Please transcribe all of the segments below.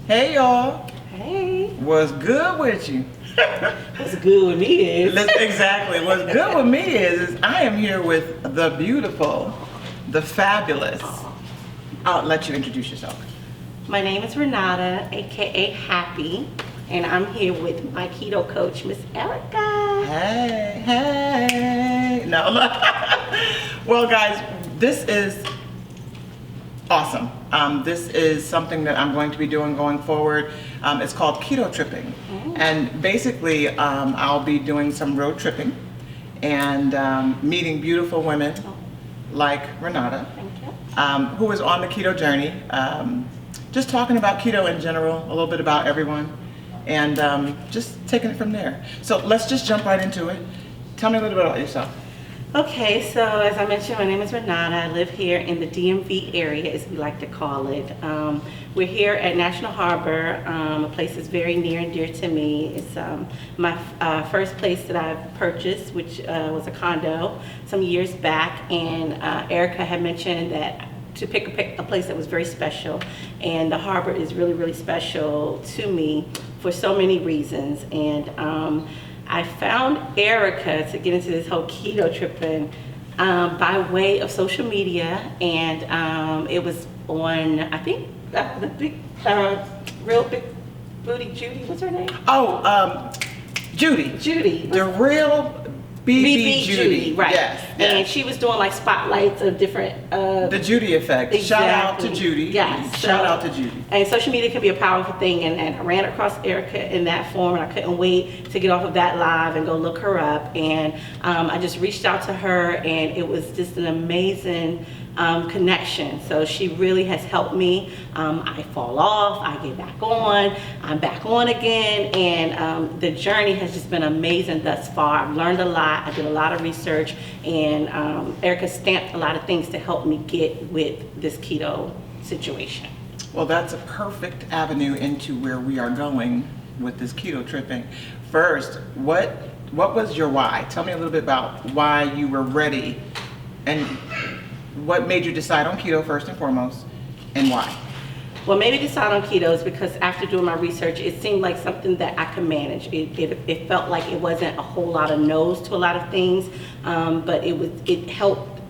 Hey y'all, Hey. what's good with you? What's good with me is Exactly, what's good with me is I am here with the beautiful, the fabulous. I'll let you introduce yourself. my name is Ranarda, aka Happi, and I'm here with my keto coach, Miss Erika. Hey. No. Well guys, this is awesome. This is something that I'm going to be doing going forward. It's called Keto Tripping. And basically, I'll be doing some road tripping and meeting beautiful women like Ranarda, Thank you. who is on the Keto Journey. Just talking about keto in general, a little bit about everyone, and just taking it from there. So let's just jump right into it. Tell me a little bit about yourself. Okay, so as I mentioned, my name is Ranarda. I live here in the DMV area, as we like to call it. We're here at National Harbor, a place that's very near and dear to me. It's my first place that I've purchased, which was a condo some years back, and Erika had mentioned that to pick a place that was very special, and the harbor is really, really special to me for so many reasons. And I found Erika to get into this whole keto tripping by way of social media, and it was on, I think, the big, real big booty Judy, what's her name? Oh, Judy. Judy. The real BB Judy. Right. Yes. And she was doing like spotlights of different. The Judy effect. Exactly. Shout out to Judy. Yes. Shout out to Judy. And social media can be a powerful thing, and I ran across Erika in that form, and I couldn't wait to get off of that live and go look her up. And I just reached out to her, and it was just an amazing connection. So she really has helped me. I fall off, I get back on, I'm back on again, and the journey has just been amazing thus far. I've learned a lot, I did a lot of research, and Erika stamped a lot of things to help me get with this keto situation. Well, that's a perfect avenue into where we are going with this keto tripping. First, what was your why? Tell me a little bit about why you were ready, and what made you decide on keto first and foremost, and why? What made me decide on keto is because after doing my research, it seemed like something that I could manage. It felt like it wasn't a whole lot of no's to a lot of things, but it helped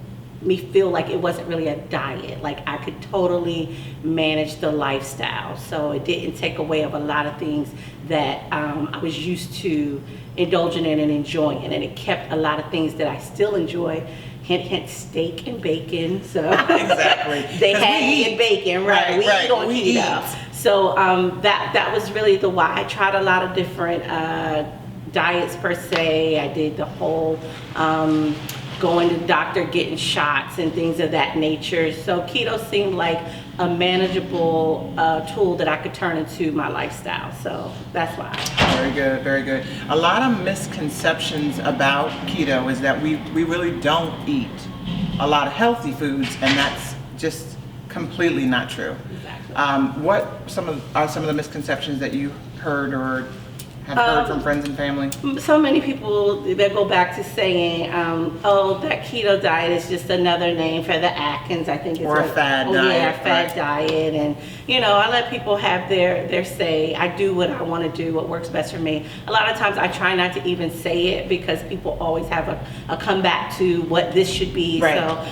me feel like it wasn't really a diet. Like I could totally manage the lifestyle. So it didn't take away of a lot of things that I was used to indulging in and enjoying, and it kept a lot of things that I still enjoy. Hint, hint, steak and bacon. So Exactly. they had meat and bacon, right? We eat on keto. So that was really the why. I tried a lot of different diets per se. I did the whole going to the doctor, getting shots and things of that nature. So keto seemed like a manageable tool that I could turn into my lifestyle. So that's why. Very good, very good. A lot of misconceptions about keto is that we really don't eat a lot of healthy foods, and that's just completely not true. Exactly. What are some of the misconceptions that you heard or have heard from friends and family? So many people that go back to saying, oh, that keto diet is just another name for the Atkins, I think it's Or a fad diet. Yeah, a fad right. diet. And I let people have their say. I do what I want to do, what works best for me. A lot of times I try not to even say it because people always have a comeback to what this should be. Right. So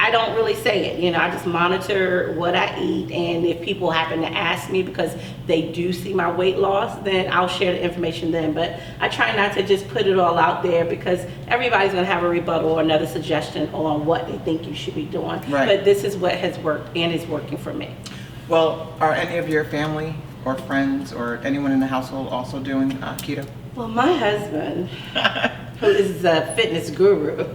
I don't really say it. I just monitor what I eat, and if people happen to ask me because they do see my weight loss, then I'll share the information then. But I try not to just put it all out there because everybody's going to have a rebuttal or another suggestion on what they think you should be doing. Right. But this is what has worked and is working for me. Well, are any of your family or friends or anyone in the household also doing keto? Well, my husband, who is a fitness guru,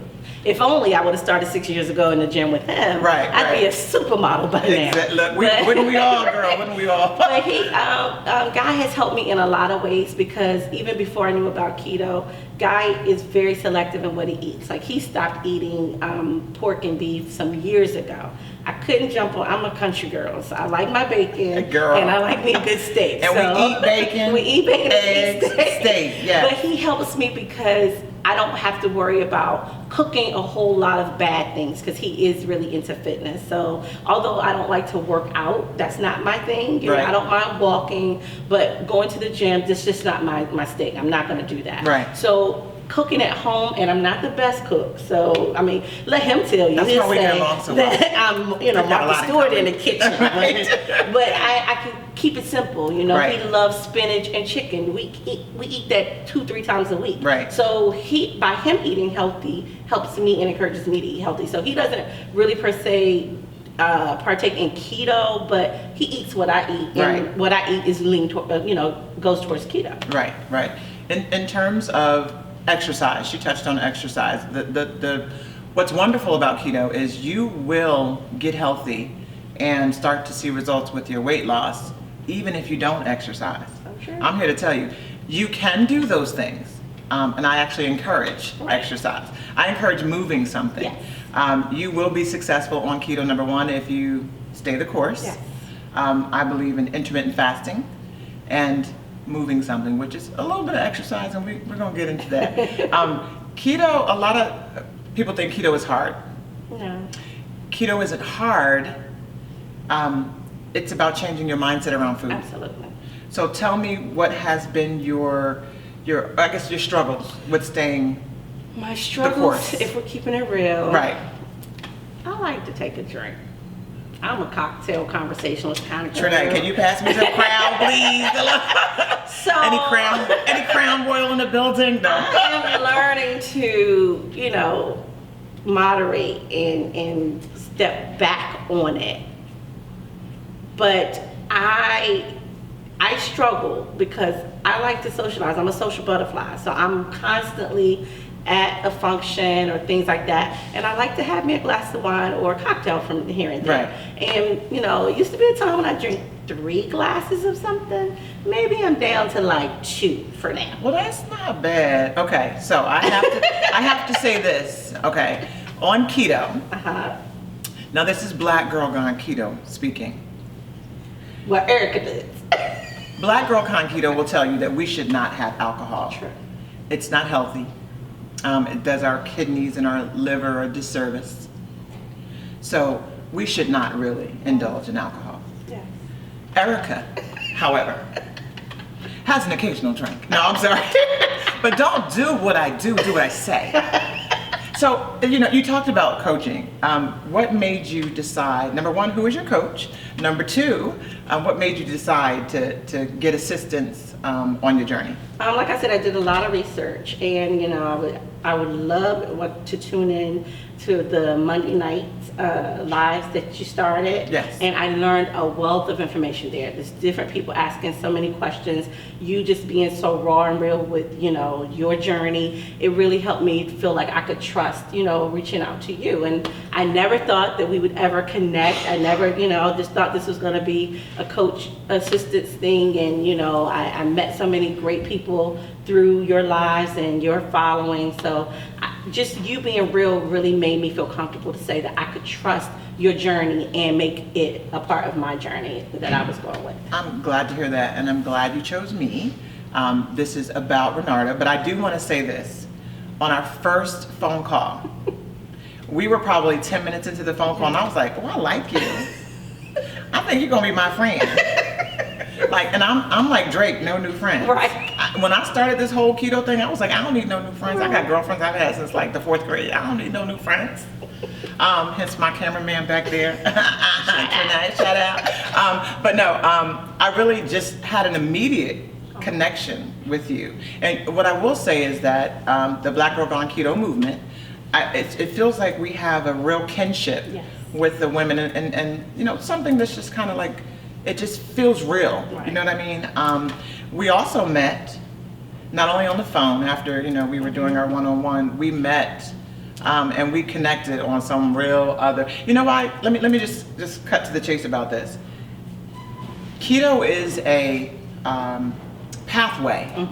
if only I would have started 6 years ago in the gym with him, I'd be a supermodel by now. Exactly. Look, wouldn't we all, girl? Wouldn't we all? But Guy has helped me in a lot of ways, because even before I knew about keto, Guy is very selective in what he eats. Like, he stopped eating pork and beef some years ago. I couldn't jump on. I'm a country girl, so I like my bacon, and I like me a good steak. And so, we eat bacon, we eat bacon, eggs, and steak. Yeah. But he helps me because I don't have to worry about cooking a whole lot of bad things because he is really into fitness. So although I don't like to work out, that's not my thing. You know, Right. I don't mind walking, but going to the gym, that's just not my stick. I'm not going to do that. Right. So cooking at home, and I'm not the best cook. So, I mean, let him tell you. That's He'll why we get say along so well. that I'm, you know, We got a lot Martha in Stewart in common. the kitchen. Right. But I can keep it simple. You know, Right. he loves spinach and chicken. We eat that 2-3 times a week. Right. So by him eating healthy helps me and encourages me to eat healthy. So he doesn't really per se partake in keto, but he eats what I eat, and Right. what I eat is lean toward, goes towards keto. Right, right. In terms of exercise, she touched on exercise. What's wonderful about keto is you will get healthy and start to see results with your weight loss, even if you don't exercise. Oh, sure. I'm here to tell you, you can do those things. And I actually encourage exercise. I encourage moving something. Yes. You will be successful on keto, number one, if you stay the course. Yes. I believe in intermittent fasting and moving something, which is a little bit of exercise, and we're going to get into that. Keto, a lot of people think keto is hard. No. Keto isn't hard. It's about changing your mindset around food. Absolutely. So tell me, what has been your I guess your struggles with staying My course. struggles, if we're keeping it real, right? I like to take a drink. I'm a cocktail conversationalist kind of girl. Trinidad, can you pass me some crown, please? So Any crown royal in the building? No. I am learning to, moderate and step back on it. But I struggle because I like to socialize. I'm a social butterfly, so I'm constantly at a function or things like that, and I like to have me a glass of wine or a cocktail from here and there. Right. And it used to be a time when I drink 3 glasses of something. Maybe I'm down to like 2 for now. Well, that's not bad. Okay, so I have to say this. Okay, on keto. Now this is Black Girl Gone Keto speaking. What Erika does. Black Girl Gone Keto will tell you that we should not have alcohol. True. It's not healthy. It does our kidneys and our liver a disservice. So we should not really indulge in alcohol. Yes. Erika, however, has an occasional drink. No, I'm sorry. But don't do what I do what I say. So, you talked about coaching. What made you decide, number one, who is your coach? Number two, what made you decide to get assistance on your journey? Like I said, I did a lot of research, and I would love to tune in to the Monday night lives that you started. Yes. And I learned a wealth of information there. There's different people asking so many questions. You just being so raw and real with your journey. It really helped me feel like I could trust reaching out to you. And I never thought that we would ever connect. I never just thought this was going to be a coach assistance thing. And I met so many great people through your lives and your following. So just you being real really made me feel comfortable to say that I could trust your journey and make it a part of my journey that I was going with. I'm glad to hear that, and I'm glad you chose me. This is about Ranarda, but I do want to say this. On our first phone call, we were probably 10 minutes into the phone call, and I was like, oh, I like you. I think you're going to be my friend. And I'm like Drake, no new friends. Right. When I started this whole keto thing, I was like, I don't need no new friends. I got girlfriends I've had since like the 4th grade. I don't need no new friends. Hence my cameraman back there. Shout out. But no, I really just had an immediate connection with you. And what I will say is that the Black Girl Gone Keto movement, it feels like we have a real kinship with the women, and something that's just kind of like, it just feels real. Right. You know what I mean? We also met, not only on the phone after we were doing our one-on-one, we met and we connected on some real other. You know why? Let me just cut to the chase about this. Keto is a pathway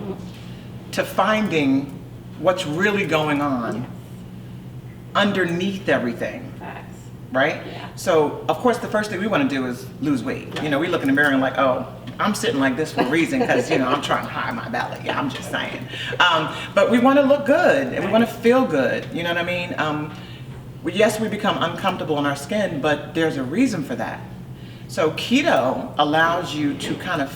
to finding what's really going on underneath everything. Facts. Right? Yeah. So, of course, the first thing we want to do is lose weight. Right. We look in the mirror and like, oh, I'm sitting like this for a reason because, you know, I'm trying to hide my belly. Yeah, I'm just saying. But we want to look good and we want to feel good. You know what I mean? Yes, we become uncomfortable in our skin, but there's a reason for that. So keto allows you to kind of,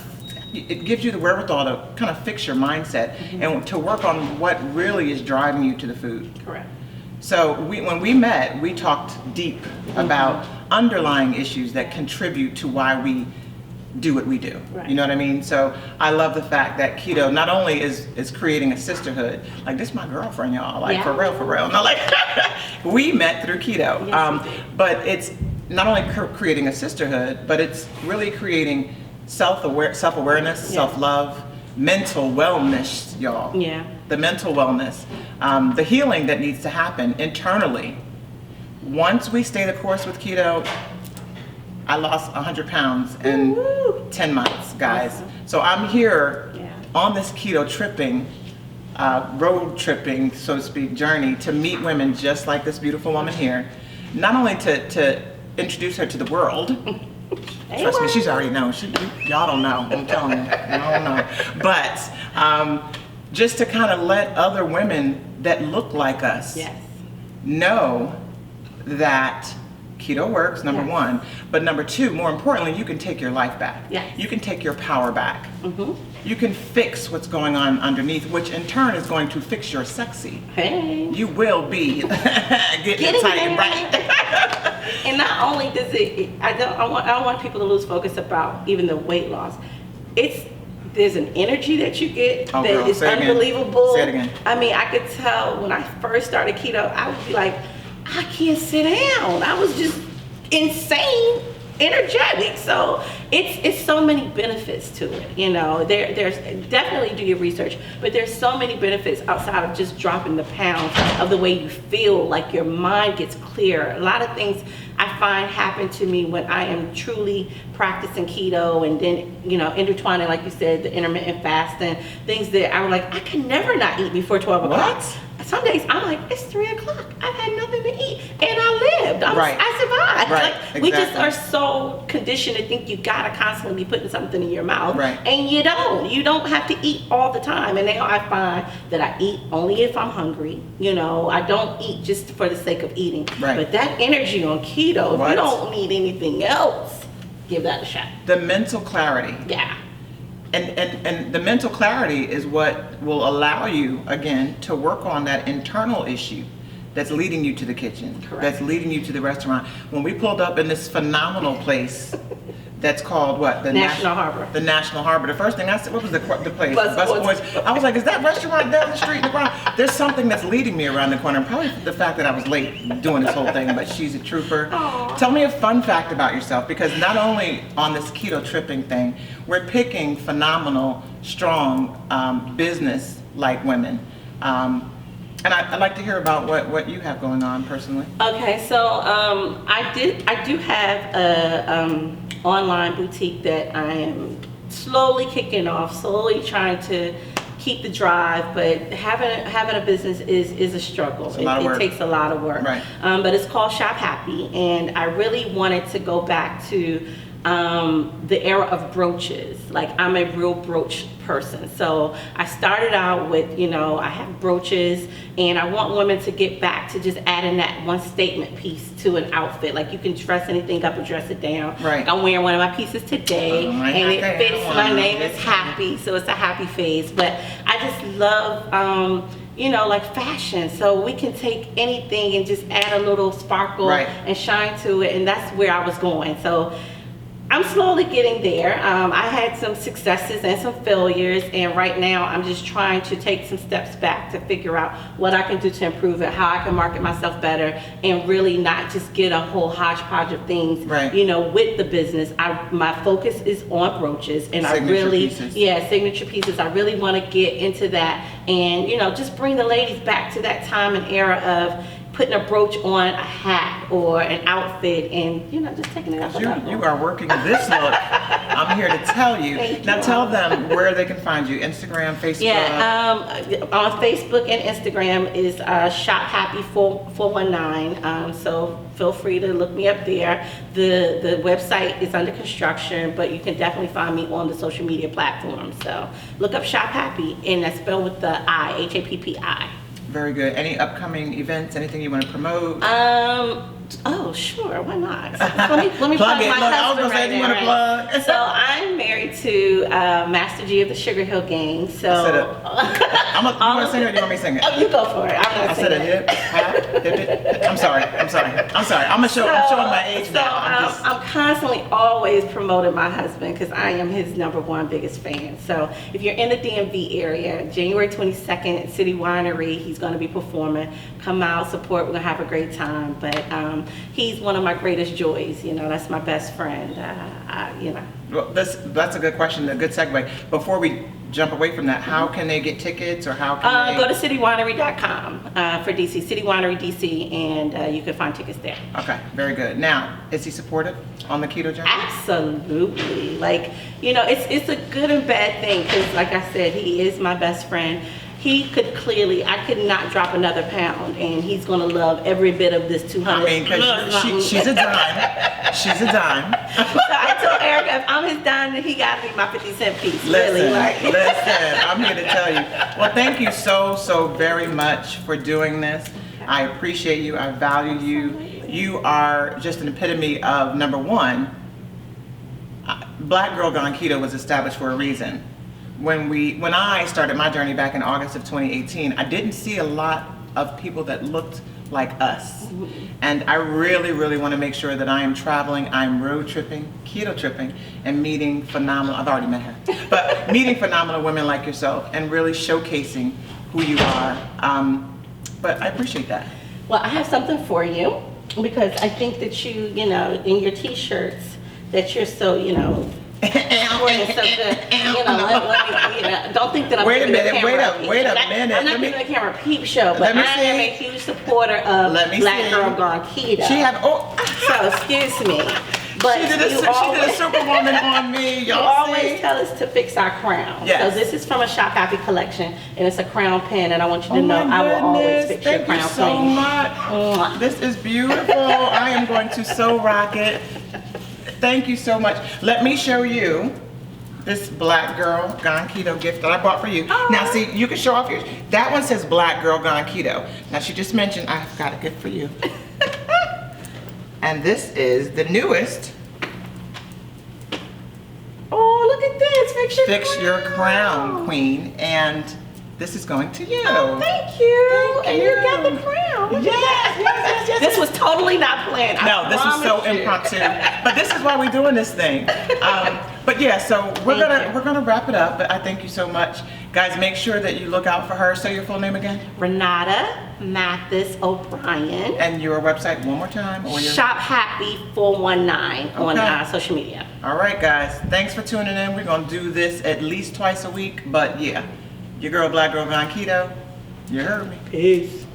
it gives you the wherewithal to kind of fix your mindset and to work on what really is driving you to the food. Correct. So when we met, we talked deep about underlying issues that contribute to why we do what we do. Right. You know what I mean? So I love the fact that keto not only is creating a sisterhood, like this is my girlfriend, y'all, like for real. No, like we met through keto. Yes, but it's not only creating a sisterhood, but it's really creating self-awareness, self-love, mental wellness, y'all. Yeah. The mental wellness, the healing that needs to happen internally. Once we stay the course with keto, I lost 100 pounds in 10 months, guys. Awesome. So I'm here on this keto tripping, road tripping, so to speak, journey to meet women just like this beautiful woman here. Not only to introduce her to the world. Trust me, she's already known. Y'all don't know. I'm telling you, y'all don't know. But just to kind of let other women that look like us know that keto works, number one. But number two, more importantly, you can take your life back. Yes. You can take your power back. You can fix what's going on underneath, which in turn is going to fix your sexy. Hey. You will be getting it tight and right. And not only does it, I don't want people to lose focus about even the weight loss. There's an energy that you get that is unbelievable. Say it again. I mean, I could tell when I first started keto, I would be like, I can't sit down. I was just insane energetic. So it's so many benefits to it. You know, there's definitely do your research, but there's so many benefits outside of just dropping the pounds of the way you feel, like your mind gets clear. A lot of things I find happen to me when I am truly practicing keto, and then, you know, intertwining, like you said, the intermittent fasting, things that I was like, I can never not eat before 12 o'clock. Some days I'm like, it's 3 o'clock. I've had nothing to eat, and I lived. I survived. Right. Like, we just are so conditioned to think you gotta constantly be putting something in your mouth, and you don't. You don't have to eat all the time. And now I find that I eat only if I'm hungry. You know, I don't eat just for the sake of eating. But that energy on keto, if you don't need anything else, give that a shot. The mental clarity. Yeah. And the mental clarity is what will allow you, again, to work on that internal issue that's leading you to the kitchen, that's leading you to the restaurant. When we pulled up in this phenomenal place that's called what? The National Harbor. The National Harbor. The first thing I said, what was the place? Busboys. I was like, is that restaurant down the street in the corner? There's something that's leading me around the corner. Probably the fact that I was late doing this whole thing, but she's a trooper. Aww. Tell me a fun fact about yourself, because not only on this keto tripping thing, we're picking phenomenal, strong, business-like women. And I'd like to hear about what you have going on personally. Okay, so I do have a online boutique that I am slowly kicking off, slowly trying to keep the drive, but having a business is a struggle. It takes a lot of work. But it's called Shop Happi, and I really wanted to go back to the era of brooches. Like, I'm a real brooch person. So I started out with, you know, I have brooches, and I want women to get back to just adding that one statement piece to an outfit. Like, you can dress anything up or dress it down. Like, I'm wearing one of my pieces today, and it fits. My name is Happi, so it's a happy face. But I just love you know, like fashion. So we can take anything and just add a little sparkle and shine to it, and that's where I was going. So I'm slowly getting there. I had some successes and some failures, and right now I'm just trying to take some steps back to figure out what I can do to improve it, how I can market myself better, and really not just get a whole hodgepodge of things, you know, with the business. My focus is on brooches, and signature pieces. I really want to get into that, and, you know, just bring the ladies back to that time and era of putting a brooch on a hat or an outfit and, you know, just taking it up a level. You are working this look. I'm here to tell you. Thank Now you. tell them where they can find you. Instagram, Facebook. Yeah, on Facebook and Instagram is Shop Happi 419. So feel free to look me up there. The website is under construction, but you can definitely find me on the social media platforms. So look up Shop Happi, and that's spelled with the I, Happi. Very good. Any upcoming events? Anything you want to promote? Oh, sure, why not? Let me Plug plug it. my Look, I was husband gonna say, right do you now, want to right? plug? So I'm married to Master G of the Sugar Hill Gang. So I said it. You want to sing it or do you want me to sing it? Oh, you go for it. I'm gonna I sing said a it. hip, hop, hip, hip. I'm sorry. I'm showing my age now. I'm constantly always promoting my husband because I am his #1 biggest fan. So if you're in the DMV area, January 22nd at City Winery, he's going to be performing. Come out, support. We're going to have a great time. But he's one of my greatest joys. You know, that's my best friend. You know. Well, that's a good question, a good segue. Before we jump away from that, how can they get tickets or how can they? Go to citywinery.com for DC, City Winery DC, and you can find tickets there. Okay, very good. Now, is he supportive on the keto journey? Absolutely. Like, you know, it's a good and bad thing because, like I said, he is my best friend. He could clearly, I could not drop another pound, and he's gonna love every bit of this 200. I mean, because she's a dime. She's a dime. So I told Erika, if I'm his dime, then he gotta be my 50-cent piece. Listen, really, like. listen, I'm here to tell you. Well, thank you so very much for doing this. I appreciate you, I value you. You are just an epitome of, number one, Black Girl Gone Keto was established for a reason. When I started my journey back in August of 2018, I didn't see a lot of people that looked like us. And I really want to make sure that I am traveling, I'm road tripping, keto tripping, and meeting phenomenal, I've already met her, but meeting phenomenal women like yourself and really showcasing who you are. But I appreciate that. Well, I have something for you because I think that you know, in your t-shirts, that you're so, you know, sporting so good. You know, let me, you know, don't think that I'm Wait a giving the minute, camera wait a peep show. minute. I'm not giving the camera a peep show, but I am a huge supporter of Black Girl Gone Keto. So, excuse me. But she did a superwoman on me, you y'all always tell us to fix our crown. Yes. So this is from a Shop Happi collection, and it's a crown pin, and I want you to know I will always fix your crown clean. Thank you so much. This is beautiful. I am going to so rock it. Thank you so much. Let me show you this Black Girl Gone Keto gift that I bought for you. Now see, you can show off yours. That one says Black Girl Gone Keto. Now she just mentioned I've got a gift for you. And this is the newest. Oh, look at this. Fix your crown, queen. And this is going to you. Oh, thank you. Thank and you. you got the crown. Look at that. This was totally not planned. No, this was so impromptu. But this is why we're doing this thing. But yeah, so we're gonna wrap it up. But I thank you so much, guys. Make sure that you look out for her. Say your full name again. Ranarda Mathis O'Brien. And your website one more time. Or your... Shop Happi 419 on social media. All right, guys. Thanks for tuning in. We're gonna do this at least twice a week. But yeah, your girl Black Girl Gone Keto. You heard me. Peace.